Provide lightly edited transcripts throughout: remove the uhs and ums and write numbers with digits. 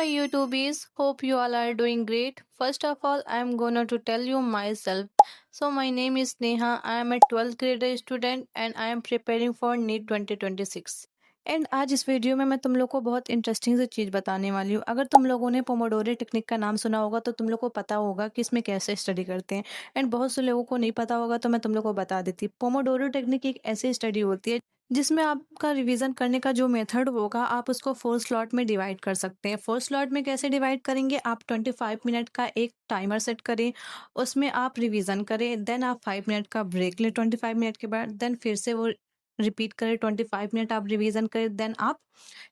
my YouTubies, hope you all are doing great. First of all, I am gonna to tell you myself. So my name is Neha. I am a 12th grade student and I am preparing for NEET 2026. And आज इस video में मैं तुम लोग को बहुत interesting सी चीज़ बताने वाली हूँ। अगर तुम लोगों ने पोमोडोरो टेक्निक का नाम सुना होगा तो तुम लोग को पता होगा कि इसमें कैसे स्टडी करते हैं। एंड बहुत से लोगों को नहीं पता होगा तो मैं तुम लोग को बता देती। पोमोडोरो टेक्निक एक ऐसी स्टडी होती है जिसमें आपका रिवीजन करने का जो मेथड होगा आप उसको 4 स्लॉट में डिवाइड कर सकते हैं। 4 स्लॉट में कैसे डिवाइड करेंगे, आप 25 मिनट का एक टाइमर सेट करें, उसमें आप रिवीजन करें, देन आप 5 मिनट का ब्रेक लें 25 मिनट के बाद, देन फिर से वो रिपीट करें, 25 मिनट आप रिवीजन करें, देन आप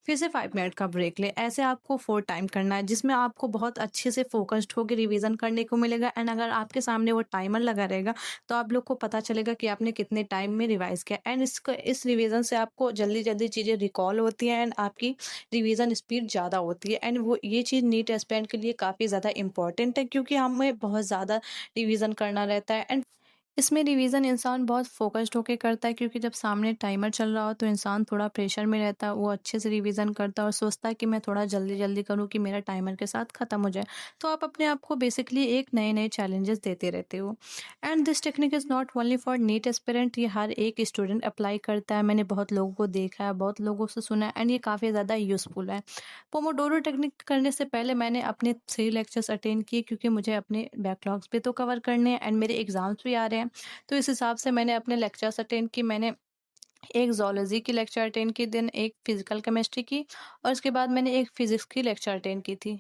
फिर से 5 मिनट का ब्रेक लें। ऐसे आपको 4 टाइम करना है जिसमें आपको बहुत अच्छे से फोकस्ड होकर रिवीजन करने को मिलेगा। एंड अगर आपके सामने वो टाइमर लगा रहेगा तो आप लोग को पता चलेगा कि आपने कितने टाइम में रिवाइज किया। एंड इस रिवीजन से आपको जल्दी जल्दी चीज़ें रिकॉल होती हैं एंड आपकी रिवीजन स्पीड ज़्यादा होती है। एंड वो ये चीज़ नीट एस्पिरेंट के लिए काफ़ी ज़्यादा इंपॉर्टेंट है क्योंकि हमें बहुत ज़्यादा रिवीजन करना रहता है। एंड इसमें रिवीजन इंसान बहुत फोकस्ड होके करता है क्योंकि जब सामने टाइमर चल रहा हो तो इंसान थोड़ा प्रेशर में रहता है, वो अच्छे से रिवीजन करता है और सोचता है कि मैं थोड़ा जल्दी जल्दी करूँ कि मेरा टाइमर के साथ ख़त्म हो जाए। तो आप अपने आप को बेसिकली एक नए नए चैलेंजेस देते रहते हो। And this technique is not only for NEET aspirant, ये हर एक स्टूडेंट अप्लाई करता है। मैंने बहुत लोगों को देखा है, बहुत लोगों से सुना है एंड ये काफ़ी ज़्यादा यूज़फुल है। पोमोडोरो टेक्निक करने से पहले मैंने अपने 3 लेक्चर्स अटेंड किए क्योंकि मुझे अपने बैकलॉग्स भी तो कवर करने हैं एंड मेरे एग्ज़ाम्स भी आ रहे हैं। तो इस हिसाब से मैंने अपने लेक्चर्स अटेंड की। मैंने एक ज़ूलॉजी की लेक्चर अटेंड की, देन एक फिजिकल केमिस्ट्री की और उसके बाद मैंने एक फिजिक्स की लेक्चर अटेंड की थी।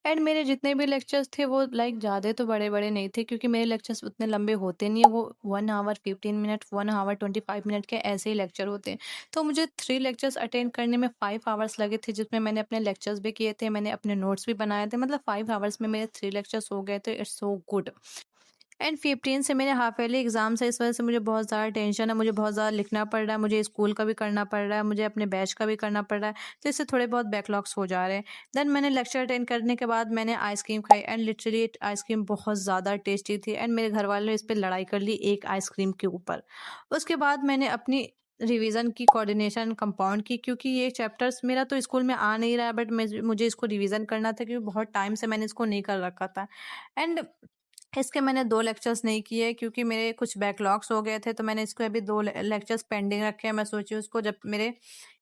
एंड मेरे जितने भी लेक्चर्स थे वो लाइक ज़्यादा तो बड़े-बड़े नहीं थे क्योंकि मेरे लेक्चर्स उतने लंबे होते नहीं है, वो 1 आवर 15 मिनट, 1 आवर 25 मिनट के ऐसे ही लेक्चर होते हैं। तो मुझे 3 लेक्चर्स अटेंड करने में 5 आवर्स लगे थे जिसमें मैंने अपने लेक्चर्स भी किए थे, मैंने अपने नोट्स भी बनाए थे, मतलब 5 आवर्स में मेरे 3 लेक्चर्स हो गए थे। It's so good. एंड 15 से मेरे हाफ ईयरली एग्जाम्स है, इस वजह से मुझे बहुत ज़्यादा टेंशन है, मुझे बहुत ज़्यादा लिखना पड़ रहा है, मुझे स्कूल का भी करना पड़ रहा है, मुझे अपने बैच का भी करना पड़ रहा है, तो इससे थोड़े बहुत बैकलॉग्स हो जा रहे हैं। देन मैंने लेक्चर अटेंड करने के बाद मैंने आइसक्रीम खाई एंड लिटरली आइसक्रीम बहुत ज़्यादा टेस्टी थी एंड मेरे घर वालों ने इस पर लड़ाई कर ली एक आइसक्रीम के ऊपर। उसके बाद मैंने अपनी रिवीजन की, कोऑर्डिनेशन कंपाउंड की, क्योंकि ये चैप्टर्स मेरा तो स्कूल में आ नहीं रहा है बट मुझे इसको रिवीजन करना था क्योंकि बहुत टाइम से मैंने इसको नहीं कर रखा था। एंड इसके मैंने 2 लेक्चर्स नहीं किए क्योंकि मेरे कुछ बैकलॉग्स हो गए थे, तो मैंने इसको अभी 2 लेक्चर्स पेंडिंग रखे हैं। मैं सोची उसको जब मेरे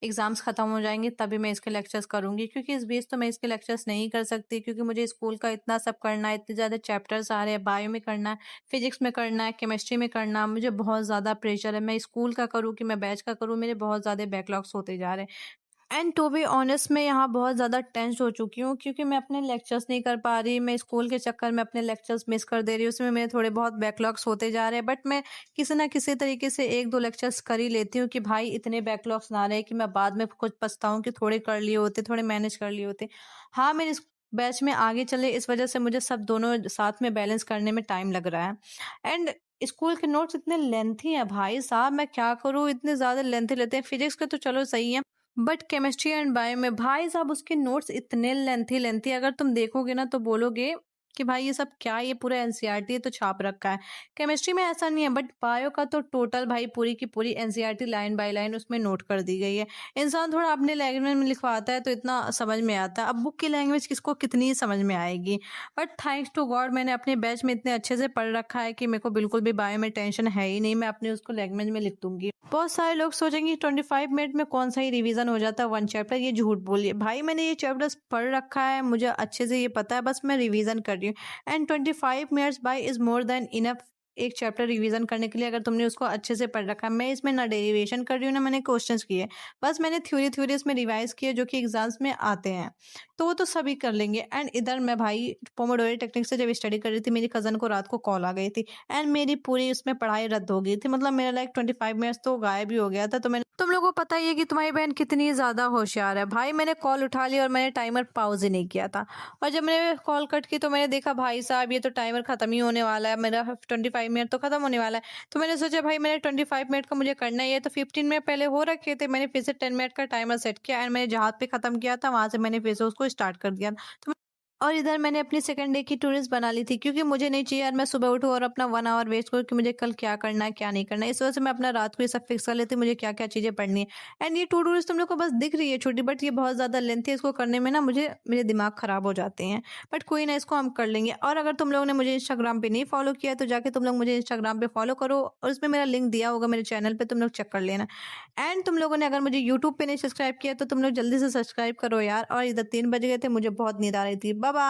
एग्ज़ाम्स ख़त्म हो जाएँगे तभी मैं इसके लेक्चर्स करूँगी, क्योंकि इस बीच तो मैं इसके लेक्चर्स नहीं कर सकती क्योंकि मुझे स्कूल का इतना सब करना है, इतने ज़्यादा चैप्टर्स आ रहे हैं, बायो में करना है, फिज़िक्स में करना है, केमिस्ट्री में करना है, मुझे बहुत ज़्यादा प्रेशर है। मैं स्कूल का करूँ कि मैं बैच का करूँ, मेरे बहुत ज़्यादा बैकलॉग्स होते जा रहे हैं। एंड टू बी ऑनेस्ट मैं यहाँ बहुत ज़्यादा टेंस हो चुकी हूँ क्योंकि मैं अपने लेक्चर्स नहीं कर पा रही, मैं स्कूल के चक्कर में अपने लेक्चर्स मिस कर दे रही हूँ, उसमें मेरे थोड़े बहुत बैकलॉग्स होते जा रहे हैं। बट मैं किसी ना किसी तरीके से 1-2 लेक्चर्स कर ही लेती हूँ कि भाई इतने बैकलॉग्स ना रहे कि मैं बाद में कुछ पछताऊँ कि थोड़े कर लिए होते, थोड़े मैनेज कर लिए होते। हाँ, मेरे इस बैच में आगे चले इस वजह से मुझे सब दोनों साथ में बैलेंस करने में टाइम लग रहा है। एंड स्कूल के नोट्स इतने लेंथी हैं भाई साहब, मैं क्या करूँ, इतने ज़्यादा लेंथी लेते हैं। फिजिक्स के तो चलो सही है बट केमिस्ट्री एंड बायो में भाई साहब उसके नोट्स इतने लेंथी लेंथी, अगर तुम देखोगे ना तो बोलोगे कि भाई ये सब क्या, ये पूरा एनसीईआरटी तो छाप रखा है। केमिस्ट्री में ऐसा नहीं है बट बायो का तो टोटल भाई पूरी की पूरी एनसीईआरटी लाइन बाय लाइन उसमें नोट कर दी गई है। इंसान थोड़ा अपने लैंग्वेज में लिखवाता है तो इतना समझ में आता है, अब बुक की लैंग्वेज किसको कितनी समझ में आएगी। बट थैंक्स टू गॉड मैंने अपने बैच में इतने अच्छे से पढ़ रखा है कि मेरे को बिल्कुल भी बायो में टेंशन है ही नहीं, मैं अपने उसको लैंग्वेज में लिख दूंगी। बहुत सारे लोग सोचेंगे 25 मिनट में कौन सा ही रिवीजन हो जाता है 1 चैप्टर, ये झूठ बोलिए भाई, मैंने ये चैप्टर्स पढ़ रखा है, मुझे अच्छे से ये पता है, बस मैं रिवीजन कर रही हूँ। And 25 minutes bye is more than enough एक चैप्टर रिवीजन करने के लिए, अगर तुमने उसको अच्छे से पढ़ रखा है। मैं इसमें ना डेरिवेशन कर रही हूँ ना मैंने क्वेश्चंस किए, बस मैंने थ्योरी इसमें रिवाइज किए जो कि एग्जाम्स में आते हैं, तो वो तो सभी कर लेंगे। एंड इधर मैं भाई पोमोडोरो टेक्निक से जब स्टडी कर रही थी, मेरी कज़न को रात को कॉल आ गई थी एंड मेरी पूरी उसमें पढ़ाई रद्द हो गई थी, मतलब मेरा लाइक 25 मिनट्स तो गायब ही हो गया था। तो मैंने, तुम लोगों को पता ही है कि तुम्हारी बहन कितनी ज़्यादा होशियार है भाई, मैंने कॉल उठा ली और मैंने टाइमर पॉज ही नहीं किया था। और जब मैंने कॉल कट की तो मैंने देखा भाई साहब ये तो टाइमर ख़त्म ही होने वाला है, मेरा 25 मिनट तो ख़त्म होने वाला है। तो मैंने सोचा भाई मैंने 25 मिनट का मुझे करना ही है, तो 15 मिनट पहले हो रखे थे, मैंने फिर से 10 मिनट का टाइमर सेट किया एंड मैंने जहाँ पे ख़त्म किया था वहाँ से मैंने फिर से उसको स्टार्ट कर दिया। तो और इधर मैंने अपनी सेकंड डे की टू लिस्ट बना ली थी, क्योंकि मुझे नहीं चाहिए यार मैं सुबह उठूँ और अपना 1 आवर वेस्ट करूँ कि मुझे कल क्या करना है, क्या नहीं करना है। इस वजह से मैं अपना रात को ये सब फिक्स कर लेती हूँ, मुझे क्या-क्या चीज़ें पढ़नी है। एंड ये टू डू लिस्ट तुम लोग को बस दिख रही है छोटी, बट ये बहुत ज़्यादा लेंथी है, इसको करने में ना मुझे मेरे दिमाग खराब हो जाते हैं। बट कोई ना, इसको हम कर लेंगे। और अगर तुम लोगों ने मुझे इंस्टाग्राम पे नहीं फॉलो किया है, तो जाके तुम लोग मुझे इंस्टाग्राम पे फॉलो करो और उसमें मेरा लिंक दिया होगा मेरे चैनल पे, तुम लोग चेक कर लेना। एंड तुम लोगों ने अगर मुझे यूट्यूब पे नहीं सब्सक्राइब किया, तो तुम लोग जल्दी से सब्सक्राइब करो यार। और इधर 3 बज गए थे, मुझे बहुत नींद आ रही थी। Bye bye.